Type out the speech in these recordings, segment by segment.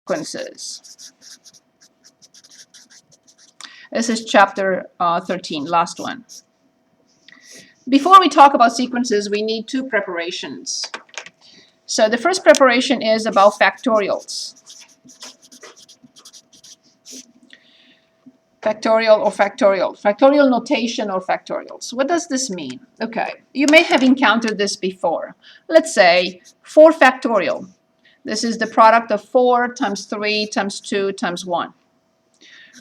sequences. This is chapter 13, last one. Before we talk about sequences, we need two preparations. So the first preparation is about factorials. Factorial or factorial. Factorial notation or factorials. What does this mean? Okay, you may have encountered this before. Let's say 4 factorial. This is the product of 4 times 3 times 2 times 1.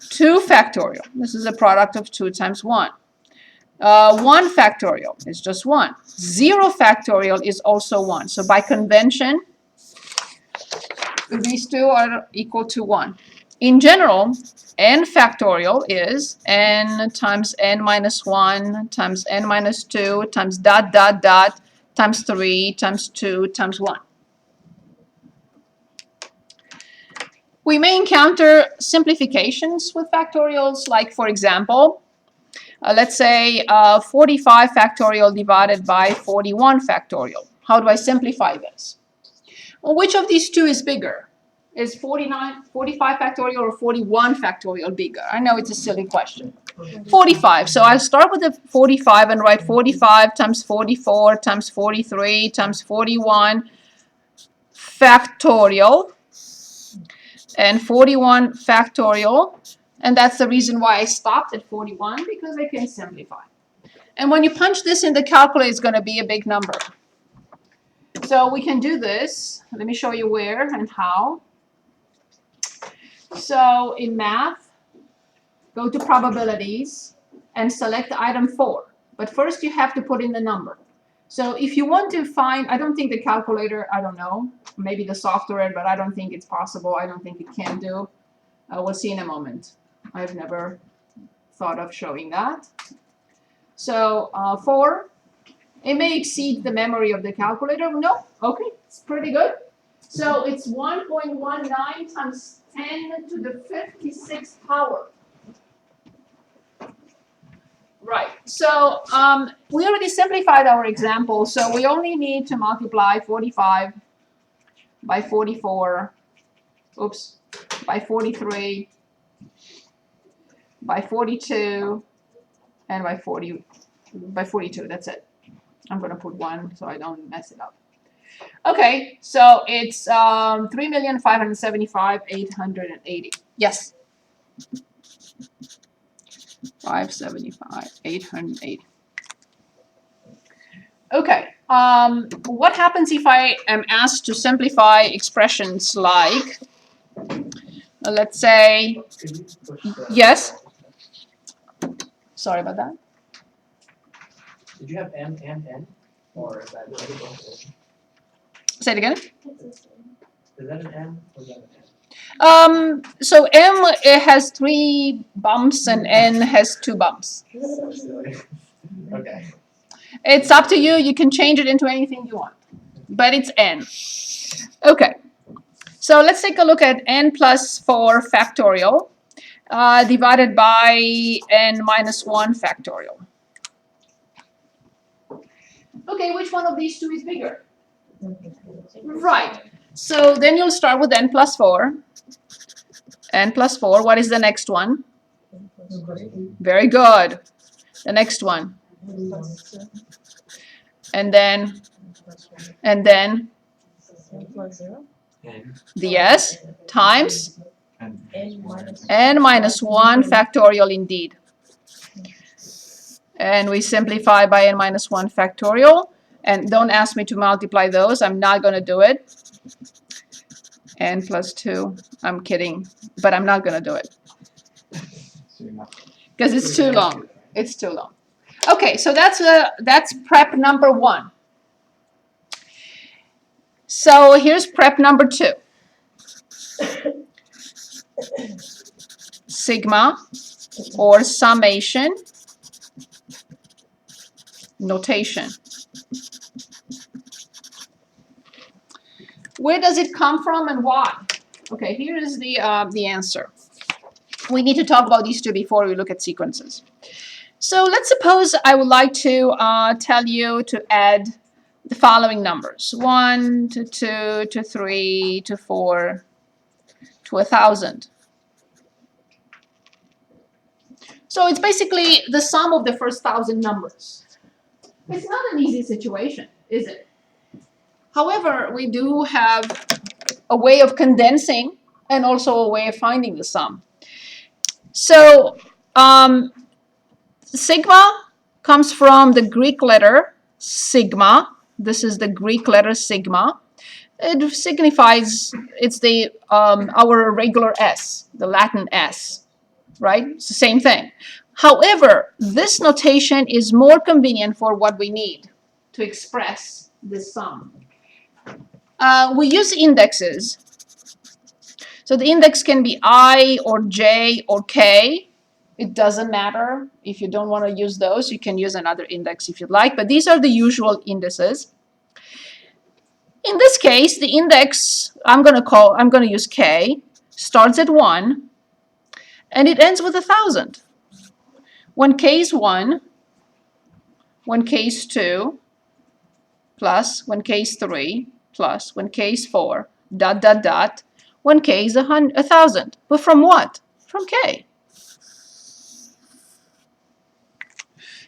2 factorial. This is a product of 2 times 1. 1 factorial is just 1. 0 factorial is also 1. So by convention, these two are equal to 1. In general, n factorial is n times n minus 1 times n minus 2 times dot dot dot times 3 times 2 times 1. We may encounter simplifications with factorials, like, for example, let's say 45 factorial divided by 41 factorial. How do I simplify this? Well, which of these two is bigger? Is 45 factorial or 41 factorial bigger? I know it's a silly question. 45. So I'll start with the 45 and write 45 times 44 times 43 times 41 factorial and 41 factorial. And that's the reason why I stopped at 41, because I can simplify. And when you punch this in the calculator, it's going to be a big number. So we can do this. Let me show you where and how. So in math, go to probabilities and select item 4. But first you have to put in the number. So if you want to find, I don't think the calculator, I don't know, maybe the software, but I don't think it's possible. I don't think it can do. We'll see in a moment. I've never thought of showing that. So 4, it may exceed the memory of the calculator. No, okay, it's pretty good. So it's 1.19 times 10 to the 56th power. Right, so we already simplified our example, so we only need to multiply 45 by 44, oops, by 43, by 42, and by 42, that's it. I'm going to put 1 so I don't mess it up. Okay, so it's 3,575,880. Yes. 575,880. Okay. What happens if I am asked to simplify expressions like, let's say, yes. Sorry about that. Did you have M and N, or is that? Say it again. Is that an M or is that an M? So M, it has 3 bumps and N has 2 bumps. Okay. It's up to you. You can change it into anything you want, but it's N. Okay. So let's take a look at N plus 4 factorial divided by N minus 1 factorial. Okay, which one of these two is bigger? Right. So then you'll start with N plus 4. N plus 4. What is the next one? Very good. The next one. And then the S times N minus 1 factorial indeed. And we simplify by N minus 1 factorial. And don't ask me to multiply those. I'm not going to do it. N plus 2. I'm kidding. But I'm not going to do it. Because it's too long. It's too long. Okay, so that's prep number 1. So here's prep number 2. Sigma or summation notation. Where does it come from and why? Okay, here is the answer. We need to talk about these two before we look at sequences. So let's suppose I would like to tell you to add the following numbers: 1 to 2 to 3 to 4, to 1,000. So it's basically the sum of the first 1,000 numbers. It's not an easy situation, is it? However, we do have a way of condensing and also a way of finding the sum. So sigma comes from the Greek letter sigma. This is the Greek letter sigma. It signifies, it's the our regular S, the Latin S, right? It's the same thing. However, this notation is more convenient for what we need to express this sum. We use indexes. So the index can be I or J or K. It doesn't matter. If you don't want to use those, you can use another index if you'd like, but these are the usual indices. In this case, the index I'm going to use K, starts at 1, and it ends with 1,000. When K is 1, when K is 2, plus, when K is 3, plus, when K is 4, dot, dot, dot, when K is 1,000. But from what? From K.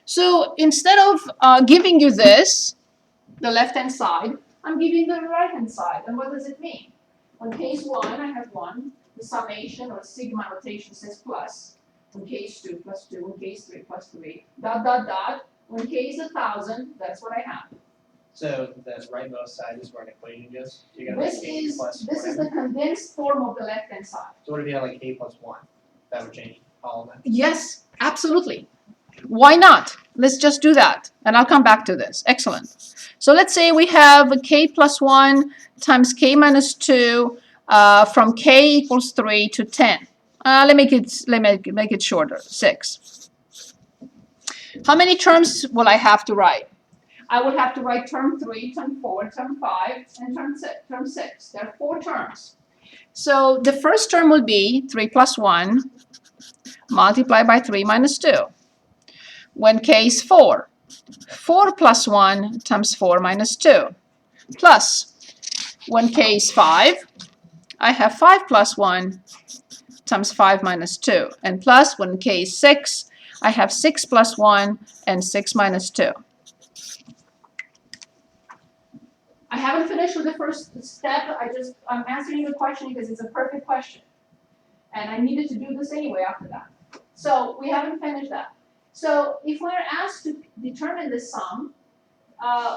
So instead of giving you this, the left-hand side, I'm giving the right-hand side. And what does it mean? When K is 1, I have 1. The summation or sigma notation says plus. When K is 2, plus 2. When K is 3, plus 3. Dot, dot, dot. When K is 1,000, that's what I have. So the rightmost side is where an equation goes? So you This is the condensed form of the left-hand side. So what if you had like K plus 1? That would change all of that? Yes, absolutely. Why not? Let's just do that, and I'll come back to this. Excellent. So let's say we have K plus 1 times K minus 2 from K equals 3 to 10. Let me make it shorter, 6. How many terms will I have to write? I will have to write term 3, term 4, term 5, and term 6. There are 4 terms. So the first term will be 3 plus 1 multiplied by 3 minus 2. When K is 4, 4 plus 1 times 4 minus 2. Plus, when K is 5, I have 5 plus 1 times 5 minus 2. And plus, when K is 6, I have 6 plus 1 and 6 minus 2. I haven't finished with the first step. I'm answering the question because it's a perfect question. And I needed to do this anyway after that. So we haven't finished that. So if we're asked to determine the sum,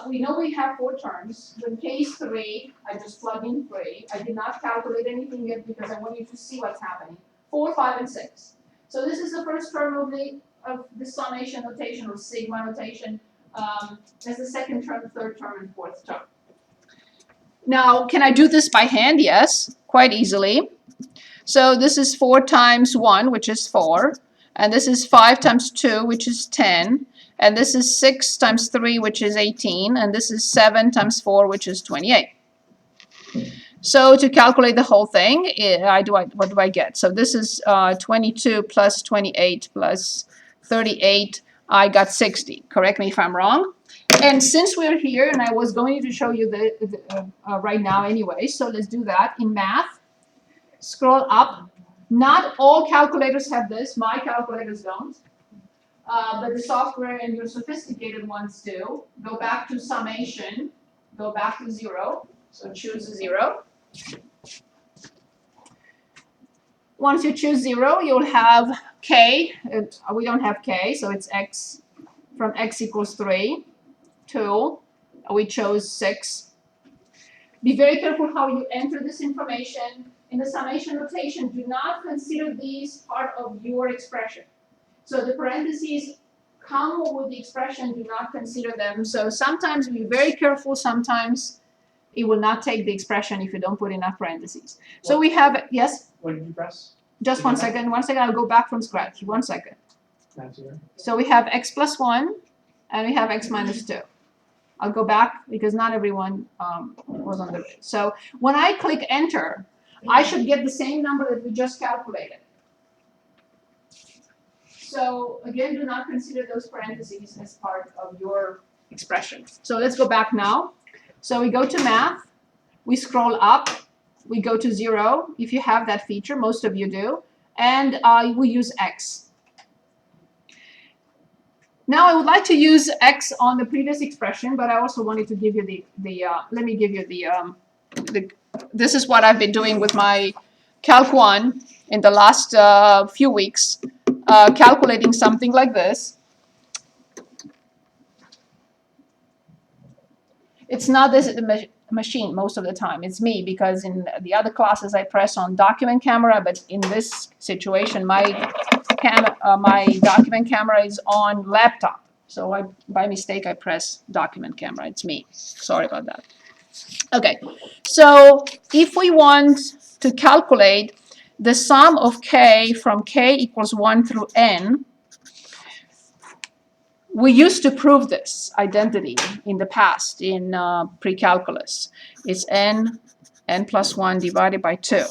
we know we have 4 terms. When K is 3, I just plug in 3. I did not calculate anything yet because I want you to see what's happening. 4, 5, and 6. So this is the first term of the summation notation or sigma notation. There's the second term, third term, and fourth term. Now, can I do this by hand? Yes, quite easily. So this is 4 times 1, which is 4. And this is 5 times 2, which is 10. And this is 6 times 3, which is 18. And this is 7 times 4, which is 28. So to calculate the whole thing, what do I get? So this is 22 plus 28 plus 38. I got 60. Correct me if I'm wrong. And since we're here, and I was going to show you right now anyway, so let's do that. In math, scroll up. Not all calculators have this. My calculators don't. But the software and your sophisticated ones do. Go back to summation. Go back to 0. So choose 0. Once you choose 0, you'll have K. We don't have K, so it's X. From X equals 3 to, we chose 6. Be very careful how you enter this information. In the summation notation, do not consider these part of your expression. So the parentheses come with the expression, do not consider them. So sometimes be very careful, sometimes it will not take the expression if you don't put enough parentheses. So we have, yes? What did you press? Just 1 second, 1 second, I'll go back from scratch, 1 second. Not 0. So we have X plus 1, and we have X minus 2. I'll go back because not everyone was on the way. So when I click enter, I should get the same number that we just calculated. So again, do not consider those parentheses as part of your expression. So let's go back now. So we go to math, we scroll up, we go to 0 if you have that feature. Most of you do. And we use x. Now I would like to use x on the previous expression, but I also wanted to give you let me give you this is what I've been doing with my Calc 1 in the last few weeks, calculating something like this. It's not this machine most of the time. It's me, because in the other classes I press on document camera, but in this situation my document camera is on laptop. So by mistake I press document camera. It's me. Sorry about that. Okay, so if we want to calculate the sum of k from k equals 1 through n, we used to prove this identity in the past in pre-calculus. It's n plus 1 divided by 2.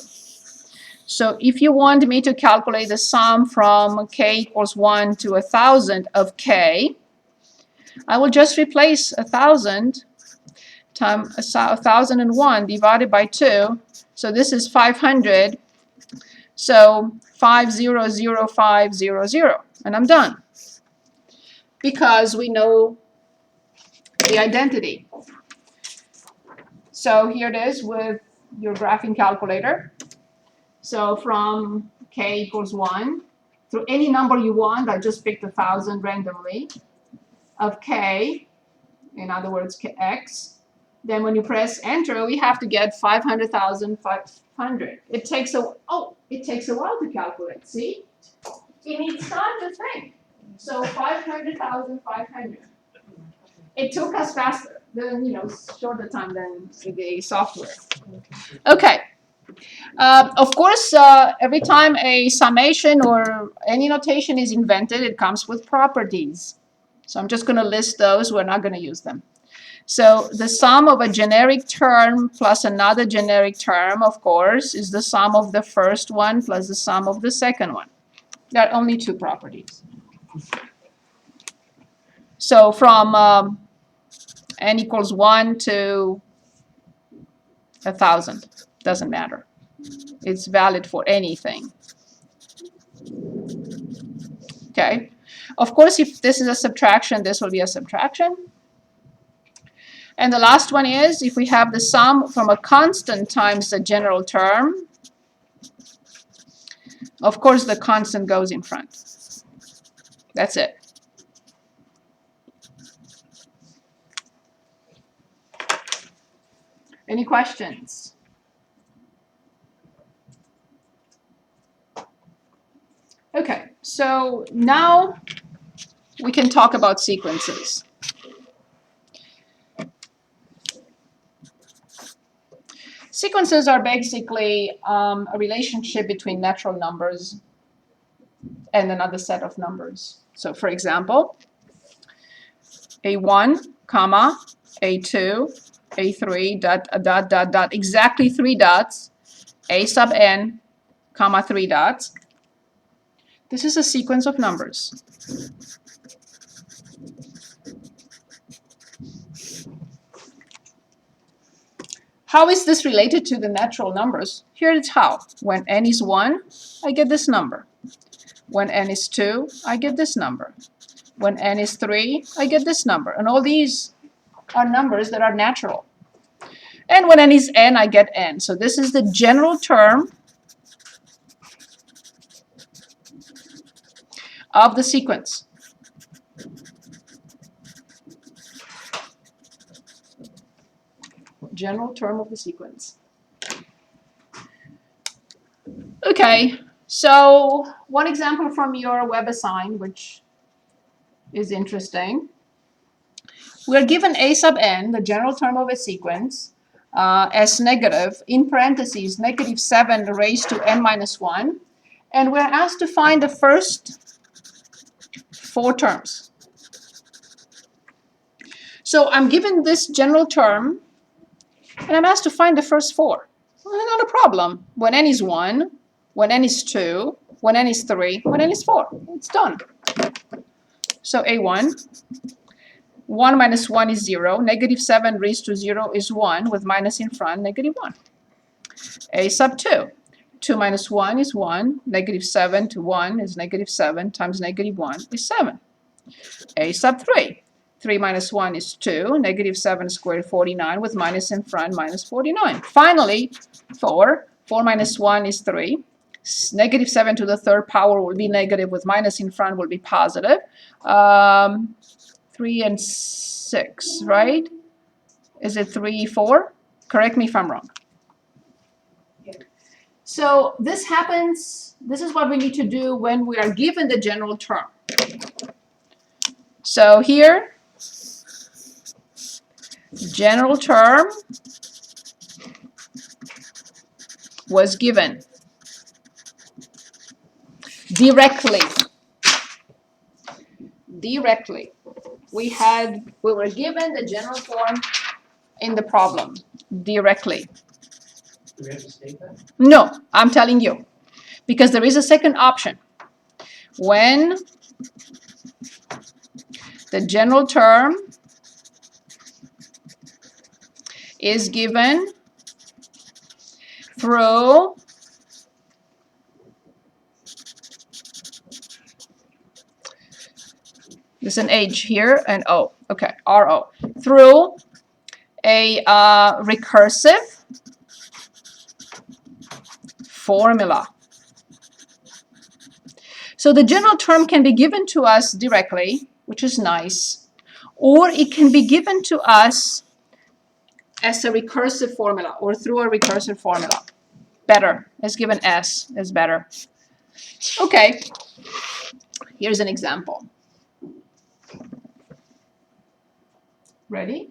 So if you want me to calculate the sum from k equals 1 to 1,000 of k, I will just replace 1,000 times 1,001 divided by 2. So this is 500. So 500500, and I'm done. Because we know the identity. So here it is with your graphing calculator. So from k equals 1 to any number you want, I just picked 1,000 randomly, of k, in other words, x. Then when you press enter, we have to get 500,500. It takes a while to calculate. See, it needs time to think. So 500,500. It took us faster than, shorter time than the software. Okay. Of course, every time a summation or any notation is invented, it comes with properties. So I'm just going to list those. We're not going to use them. So the sum of a generic term plus another generic term, of course, is the sum of the first one plus the sum of the second one. There are only two properties. So from n equals 1 to 1,000, doesn't matter. It's valid for anything. Okay. Of course, if this is a subtraction, this will be a subtraction. And the last one is, if we have the sum from a constant times the general term, of course the constant goes in front. That's it. Any questions? Okay, so now we can talk about sequences. Sequences are basically a relationship between natural numbers and another set of numbers. So for example, a1, comma, a2, a3, dot, exactly 3 dots, a sub n, comma, 3 dots. This is a sequence of numbers. How is this related to the natural numbers? Here it's how. When n is 1, I get this number. When n is 2, I get this number. When n is 3, I get this number. And all these are numbers that are natural. And when n is n, I get n. So this is the general term of the sequence. General term of the sequence. Okay, so one example from your web assign, which is interesting. We're given a sub n, the general term of a sequence, as negative, in parentheses, -7 raised to n minus 1. And we're asked to find the first 4 terms. So I'm given this general term, and I'm asked to find the first 4. Well, not a problem. When n is 1, when n is 2, when n is 3, when n is 4. It's done. So a1, 1 minus 1 is 0. -7 raised to 0 is 1, with minus in front, -1. A sub 2. 2 minus 1 is 1. Negative 7 to 1 is negative 7 times negative 1 is 7. A sub 3. 3 minus 1 is 2. Negative 7 squared 49 with minus in front, minus 49. Finally, 4. 4 minus 1 is 3. Negative 7 to the third power will be negative with minus in front will be positive. 3 and 6, right? Is it 3, 4? Correct me if I'm wrong. So this happens, this is what we need to do when we are given the general term. So here, general term was given directly. Directly. We were given the general form in the problem directly. Do we have to state that? No, I'm telling you. Because there is a second option. When the general term is given through there's an H here and O. Okay, RO. Through a recursive formula. So the general term can be given to us directly, which is nice, or it can be given to us as a recursive formula or through a recursive formula. Better. Let's give an S is better. Okay, here's an example. Ready?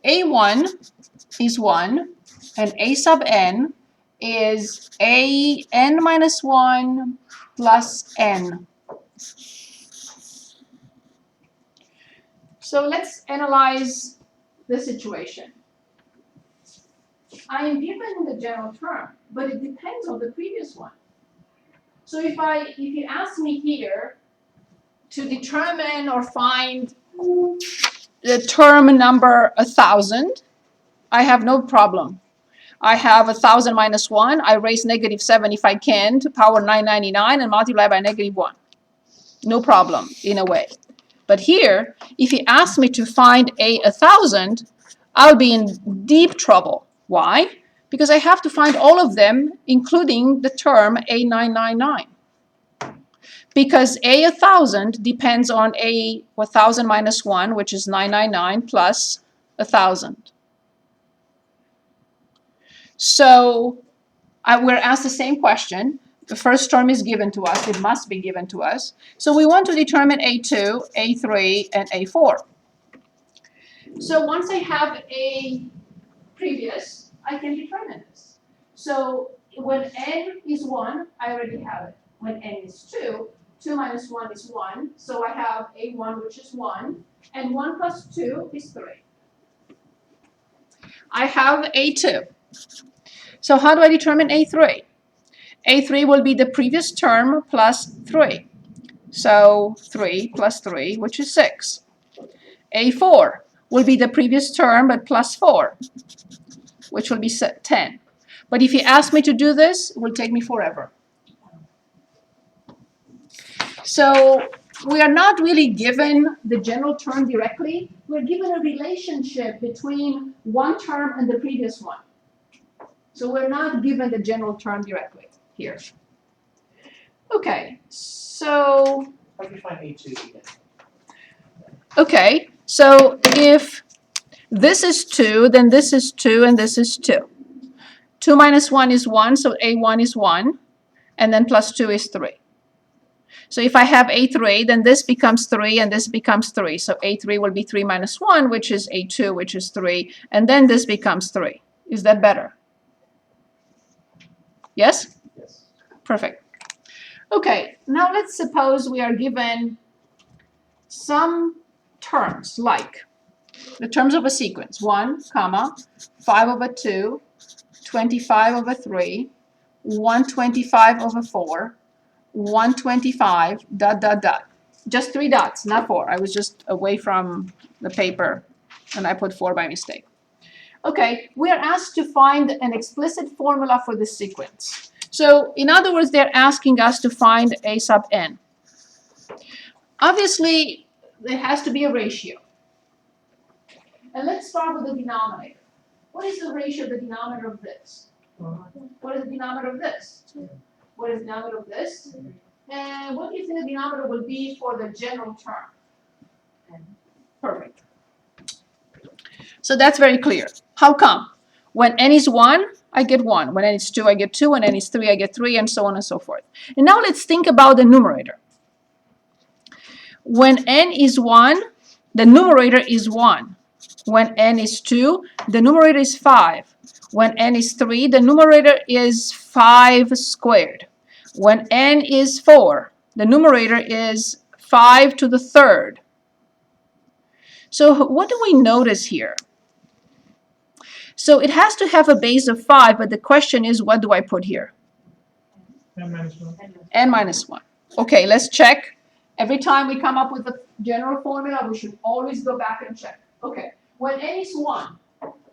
A1 is 1, and A sub n is a n minus 1 plus n. So let's analyze the situation. I am given the general term, but it depends on the previous one. So if you ask me here to determine or find the term number 1,000, I have no problem. I have 1,000 minus 1. I raise negative 7 if I can to power 999 and multiply by negative 1. No problem, in a way. But here, if you ask me to find 1,000, I'll be in deep trouble. Why? Because I have to find all of them, including the term A999. Because 1,000 depends on 1,000 minus 1, which is 999 plus 1,000. So we're asked the same question. The first term is given to us. It must be given to us. So we want to determine A2, A3, and A4. So once I have a previous, I can determine this. So when n is 1, I already have it. When n is 2, 2 minus 1 is 1. So I have A1, which is 1. And 1 plus 2 is 3. I have A2. So how do I determine A3? A3 will be the previous term plus 3. So 3 plus 3, which is 6. A4 will be the previous term, but plus 4, which will be 10. But if you ask me to do this, it will take me forever. So we are not really given the general term directly. We're given a relationship between one term and the previous one. So we're not given the general term directly here. Okay, so... How do you find A2 again? Okay, so if this is 2, then this is 2, and this is 2. 2 minus 1 is 1, so A1 is 1, and then plus 2 is 3. So if I have A3, then this becomes 3, and this becomes 3. So A3 will be 3 minus 1, which is A2, which is 3, and then this becomes 3. Is that better? Yes? Yes. Perfect. Okay, now let's suppose we are given some terms like the terms of a sequence 1, comma, 5 over 2, 25 over 3, 125 over 4, 125, dot, dot, dot. Just 3 dots, not 4. I was just away from the paper and I put 4 by mistake. Okay, we are asked to find an explicit formula for this sequence. So in other words, they're asking us to find a sub n. Obviously, there has to be a ratio. And let's start with the denominator. What is the ratio of the denominator of this? What is the denominator of this? What is the denominator of this? And what do you think the denominator will be for the general term? Perfect. So that's very clear. How come? When n is 1, I get 1. When n is 2, I get 2. When n is 3, I get 3, and so on and so forth. And now let's think about the numerator. When n is 1, the numerator is 1. When n is 2, the numerator is 5. When n is 3, the numerator is 5 squared. When n is 4, the numerator is 5 to the third. So what do we notice here? So it has to have a base of 5, but the question is, what do I put here? n minus 1. N minus 1. Okay, let's check. Every time we come up with the general formula, we should always go back and check. Okay, when n is 1,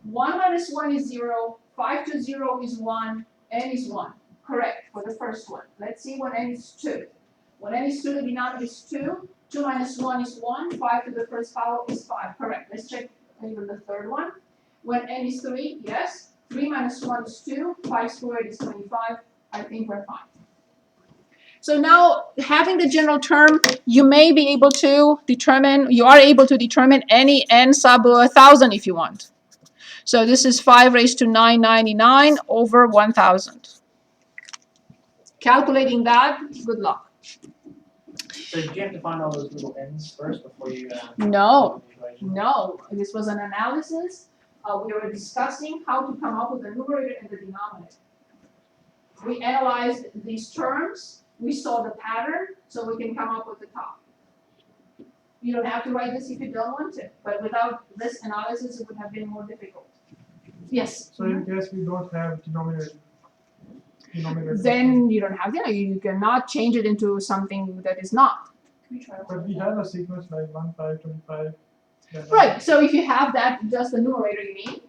1 minus 1 is 0, 5 to 0 is 1, n is 1. Correct, for the first one. Let's see when n is 2. When n is 2, the denominator is 2. 2 minus 1 is 1. 5 to the first power is 5. Correct. Let's check even the third one. When n is 3, yes. 3 minus 1 is 2. 5 squared is 25. I think we're fine. So now, having the general term, you may be able to determine, you are able to determine any n sub 1,000 if you want. So this is 5 raised to 999 over 1,000. Calculating that, good luck. So did you have to find all those little n's first before you? No, the equation? no. This was an analysis. We were discussing how to come up with the numerator and the denominator. We analyzed these terms. We saw the pattern, so we can come up with the top. You don't have to write this if you don't want to, but without this analysis, it would have been more difficult. Yes? So in case we don't have denominator. Then you don't have the, you cannot change it into something that is not. But we have a sequence like 1, 5, 25. Right, so if you have that, just the numerator, you mean?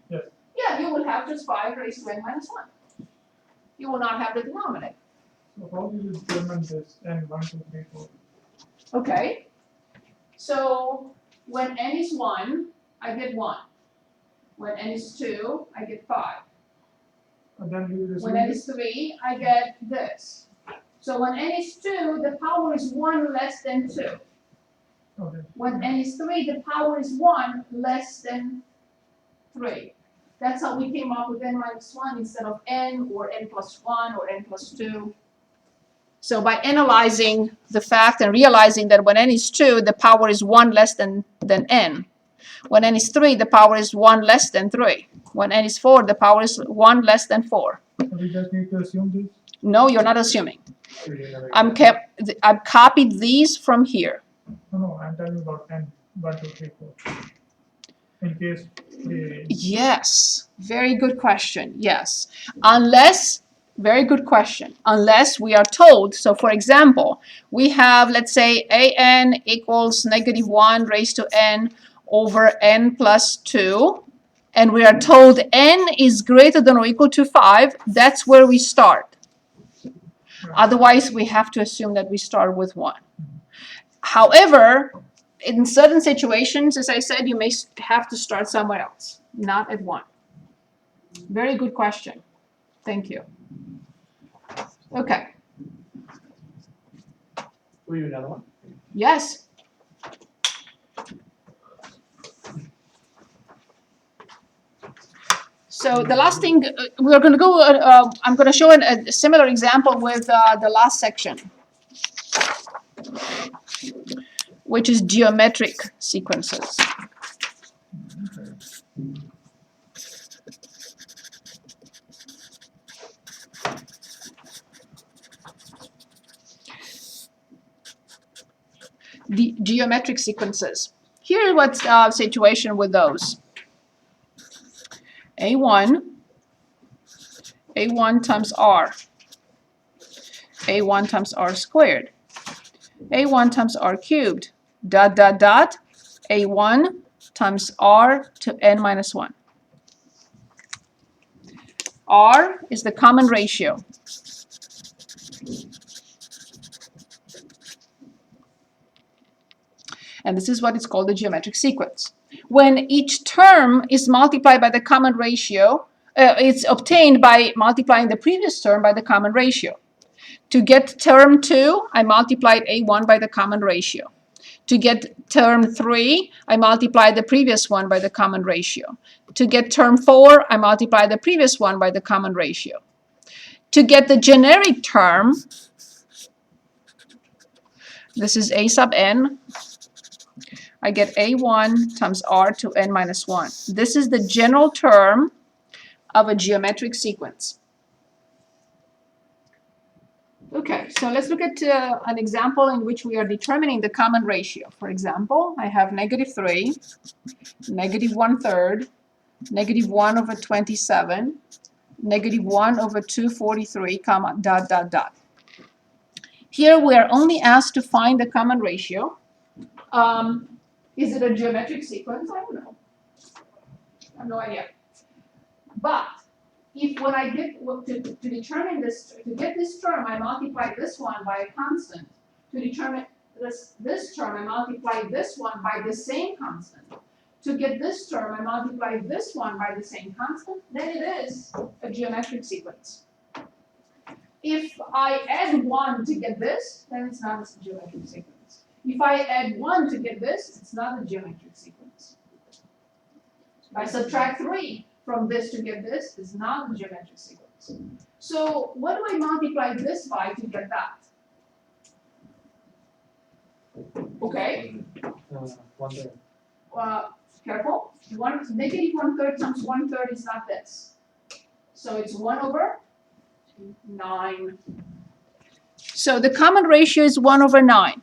Yes. Yeah, you will have just 5 raised to n minus 1. You will not have the denominator. So how do you determine this n 1, 2, 3, 4? Okay. So when n is 1, I get 1. When n is 2, I get 5. And then we will When n is 3, I get this. So when n is 2, the power is 1 less than 2. Okay. When n is 3, the power is 1 less than 3. That's how we came up with n minus 1 instead of n or n plus 1 or n plus 2. So by analyzing the fact and realizing that when n is 2, the power is 1 less than n. When n is 3, the power is 1 less than 3. When n is 4, the power is 1 less than 4. So we just need to assume this? No, you're not assuming. Should we do another I've copied these from here. No, I'm talking about n 1, 2, 3, 4. In case we. Yes, very good question. Yes, unless, very good question. Unless we are told, so for example, we have, let's say, an equals negative 1 raised to n over n plus 2, and we are told n is greater than or equal to 5, that's where we start. Otherwise, we have to assume that we start with 1. However, in certain situations, as I said, you may have to start somewhere else, not at 1. Very good question. Thank you. Okay. Will you do another one? Yes. So the last thing, we're going to go, I'm going to show a similar example with the last section, which is geometric sequences. The geometric sequences. Here's what's the situation with those. A1 times r, A1 times r squared, A1 times r cubed, dot, dot, dot, A1 times r to n minus 1. R is the common ratio. And this is what is called the geometric sequence. When each term is multiplied by the common ratio, it's obtained by multiplying the previous term by the common ratio. To get term 2, I multiplied A1 by the common ratio. To get term 3, I multiplied the previous one by the common ratio. To get term 4, I multiplied the previous one by the common ratio. To get the generic term, this is A sub n, I get A1 times R to n minus 1. This is the general term of a geometric sequence. Okay, so let's look at an example in which we are determining the common ratio. For example, I have -3, -1/3, -1 over 27, -1 over 243, comma, dot, dot, dot. Here we are only asked to find the common ratio. Is it a geometric sequence? I don't know. I have no idea. But if when I get to determine this, to get this term, I multiply this one by a constant. To determine this term, I multiply this one by the same constant. To get this term, I multiply this one by the same constant. Then it is a geometric sequence. If I add 1 to get this, then it's not a geometric sequence. If I add 1 to get this, it's not a geometric sequence. If I subtract 3 from this to get this, it's not a geometric sequence. So what do I multiply this by to get that? Okay. 1/3. Careful. -1/3 times 1/3 is not this. So it's 1 over 9. So the common ratio is 1 over 9.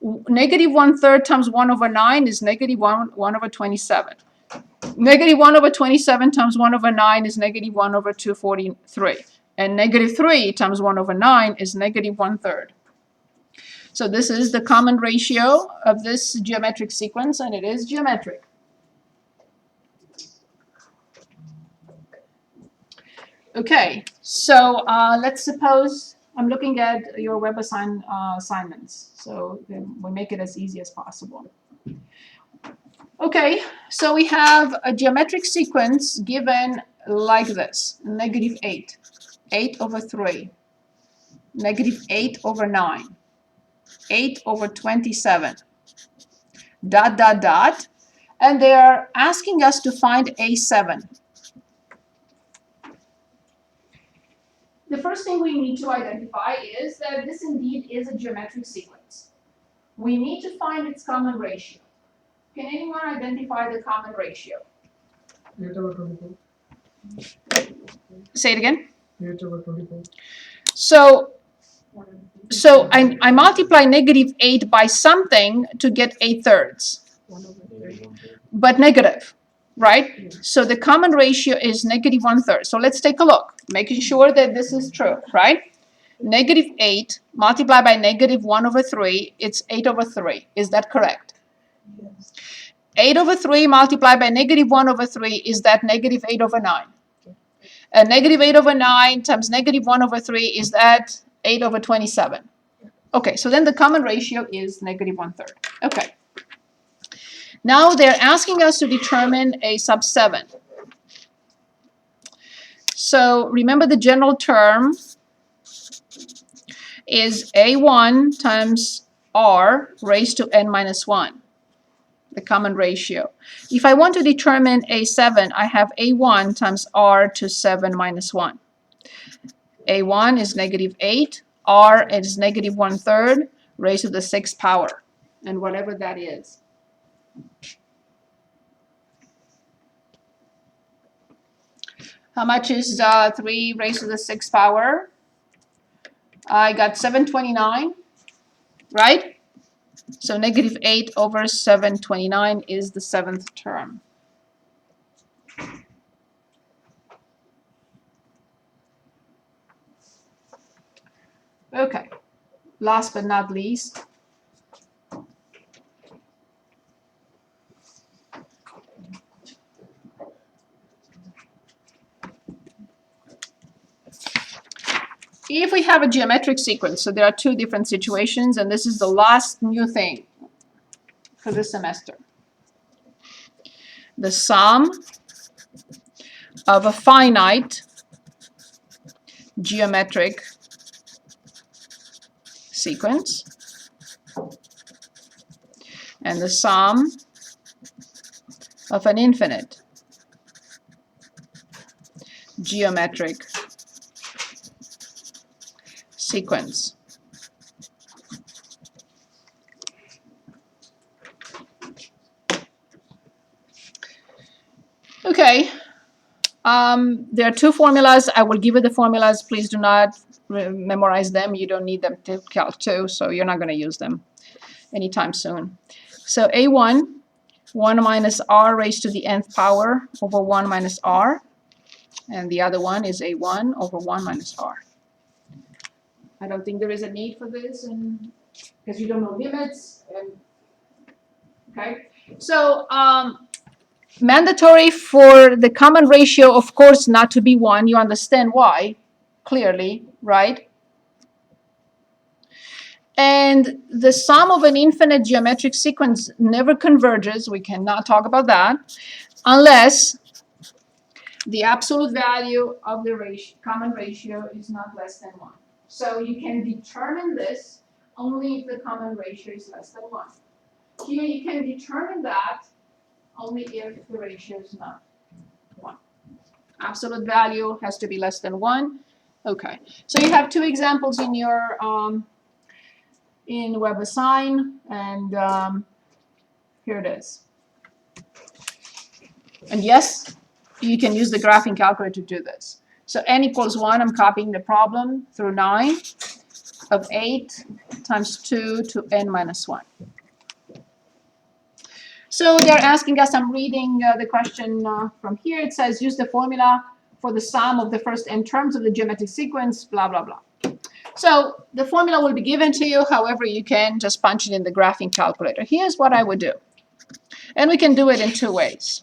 -1/3 times 1 over 9 is -1 over 27. -1 over 27 times 1 over 9 is -1 over 243. And -3 times 1 over 9 is -1/3. So this is the common ratio of this geometric sequence, and it is geometric. Okay, so let's suppose I'm looking at your web assignments, so we make it as easy as possible. Okay, so we have a geometric sequence given like this: -8, 8 over 3, -8 over 9, 8 over 27, dot, dot, dot, and they're asking us to find A7. The first thing we need to identify is that this indeed is a geometric sequence. We need to find its common ratio. Can anyone identify the common ratio? 8 over 24. Say it again. 8 over 24. So I multiply -8 by something to get 8/3, but negative, right? So the common ratio is -1/3. So let's take a look, making sure that this is true, right? -8 multiplied by -1 over 3, it's 8 over 3. Is that correct? Yes. 8 over 3 multiplied by -1 over 3, is that -8 over 9? And -8 over 9 times -1 over 3, is that 8 over 27? Okay, so then the common ratio is -1/3. Okay. Now they're asking us to determine a sub 7. So remember the general term is A1 times R raised to n minus 1, the common ratio. If I want to determine A7, I have A1 times R to 7 minus 1. A1 is -8, R is -1/3 raised to the 6th power, and whatever that is. How much is 3 raised to the 6th power? I got 729, right? So -8 over 729 is the 7th term. Okay, last but not least, if we have a geometric sequence, so there are two different situations, and this is the last new thing for this semester. The sum of a finite geometric sequence and the sum of an infinite geometric sequence. Okay, there are two formulas. I will give you the formulas. Please do not memorize them. You don't need them to Calc 2, so you're not going to use them anytime soon. So A1, 1 minus r raised to the nth power over 1 minus r. And the other one is A1 over 1 minus r. I don't think there is a need for this, and because you don't know limits. Okay, so mandatory for the common ratio, of course, not to be 1. You understand why, clearly, right? And the sum of an infinite geometric sequence never converges. We cannot talk about that unless the absolute value of the common ratio is not less than 1. So you can determine this only if the common ratio is less than 1. Here you can determine that only if the ratio is not 1. Absolute value has to be less than 1. Okay, so you have two examples in your in WebAssign, and here it is. And yes, you can use the graphing calculator to do this. So n equals 1, I'm copying the problem through 9 of 8 times 2 to n minus 1. So they're asking us, I'm reading the question from here. It says, use the formula for the sum of the first n terms of the geometric sequence, blah, blah, blah. So the formula will be given to you. However, you can just punch it in the graphing calculator. Here's what I would do. And we can do it in two ways.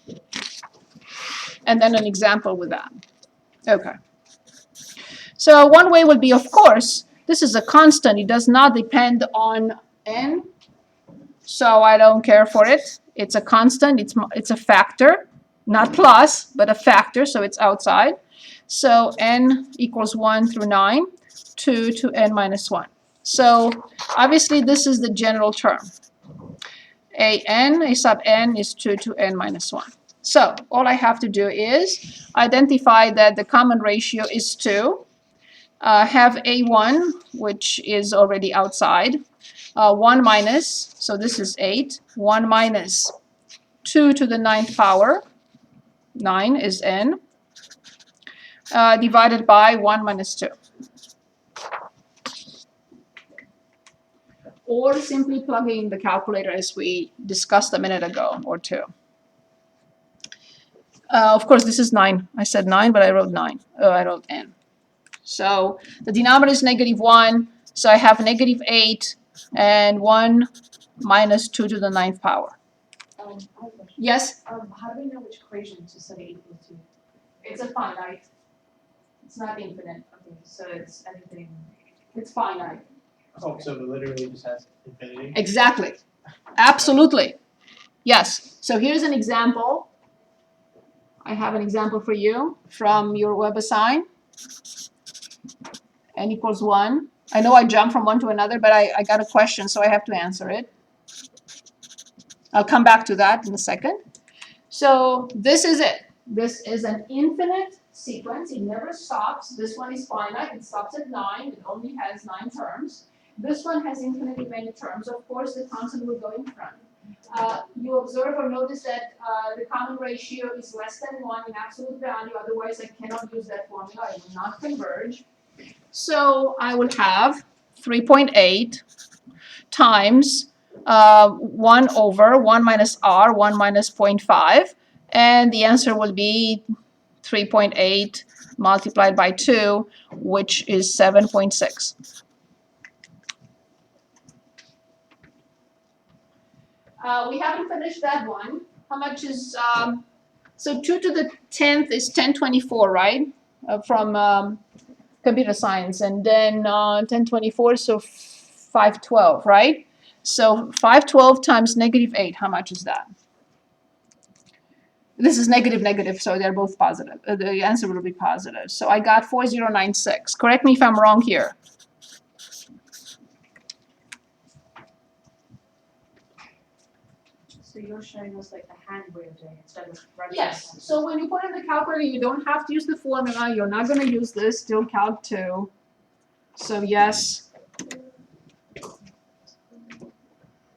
And then an example with that. Okay. So one way would be, of course, this is a constant. It does not depend on n. So I don't care for it. It's a constant. It's a factor, not plus, but a factor. So it's outside. So n equals 1 through 9, 2 to n minus 1. So obviously this is the general term. A sub n is 2 to n minus 1. So all I have to do is identify that the common ratio is 2. Have A1, which is already outside. 1 minus, so this is 8. 1 minus 2 to the 9th power. 9 is n. Divided by 1 minus 2. Or simply plugging in the calculator as we discussed a minute ago or two. Of course, this is 9. I said 9, but I wrote 9. I wrote n. So the denominator is -1. So I have -8 and 1 minus 2 to the 9th power. Yes? How do we know which equation to set it equal to? It's a finite. It's not infinite. Okay, so it's anything. It's finite. Oh, so it literally just has infinity? Exactly. Absolutely. Yes. So here's an example. I have an example for you from your WebAssign. N equals 1. I know I jumped from one to another, but I got a question, so I have to answer it. I'll come back to that in a second. So this is it. This is an infinite sequence. It never stops. This one is finite. It stops at 9. It only has 9 terms. This one has infinitely many terms. Of course, the constant will go in front. You observe or notice that the common ratio is less than 1 in absolute value. Otherwise, I cannot use that formula. It will not converge. So I will have 3.8 times 1 over 1 minus r, 1 minus 0.5. And the answer will be 3.8 multiplied by 2, which is 7.6. We haven't finished that one. How much is, so 2 to the 10th is 1024, right? From computer science, and then 1024, so 512, right? So 512 times -8, how much is that? This is negative, so they're both positive. The answer will be positive. So I got 4096. Correct me if I'm wrong here. So you're showing us like the hand way of doing it instead of writing. Yes, it down. so when you put in the calculator, you don't have to use the formula. You're not going to use this, still calc 2. So yes.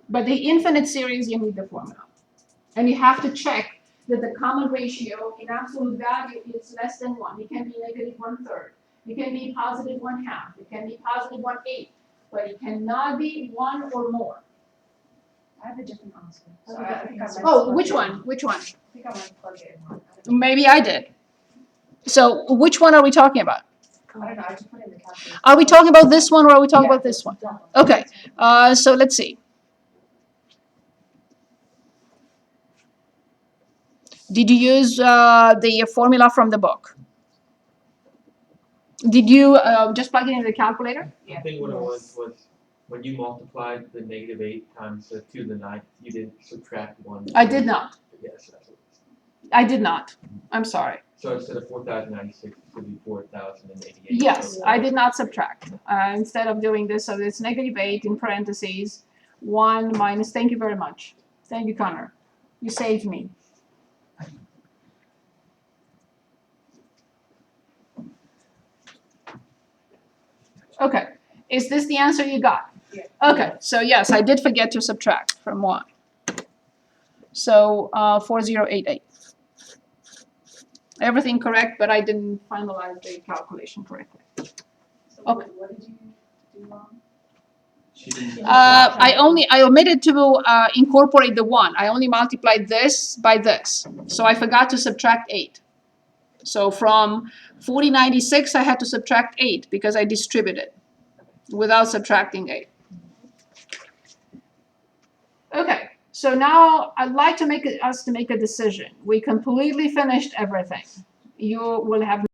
But the infinite series, you need the formula. And you have to check that the common ratio in absolute value is less than 1. It can be -1/3. It can be +1/2. It can be +1/8. But it cannot be 1 or more. I have a different answer. So Okay. I think I might Oh, plug which it one? in. Which one? I think I might plug it in wrong. I don't Maybe I did. So which one are we talking about? know. I don't know. I just put it in the calculator. Are we talking about this one or are we talking Yeah, about this one? that one. Okay. So let's see. Did you use the formula from the book? Did you just plug it into the calculator? I think what it was when you multiplied the -8 times the 2 to the 9th, you didn't subtract 1. I did not. Yes, that's what it is. I did not. I'm sorry. So instead of 4096, it should be 4088. Yes, So, I did not subtract. Instead of doing this, so it's -8 in parentheses, 1 minus, thank you very much. Thank you, Connor. You saved me. Okay, is this the answer you got? Yeah. Okay, so yes, I did forget to subtract from 1. So 4088. Everything correct, but I didn't finalize the calculation correctly. So Okay. what did you do wrong? She didn't I omitted to incorporate the 1. I only multiplied this by this. So I forgot to subtract 8. So from 4096, I had to subtract 8 because I distributed without subtracting 8. Okay, so now I'd like to us to make a decision. We completely finished everything. You will have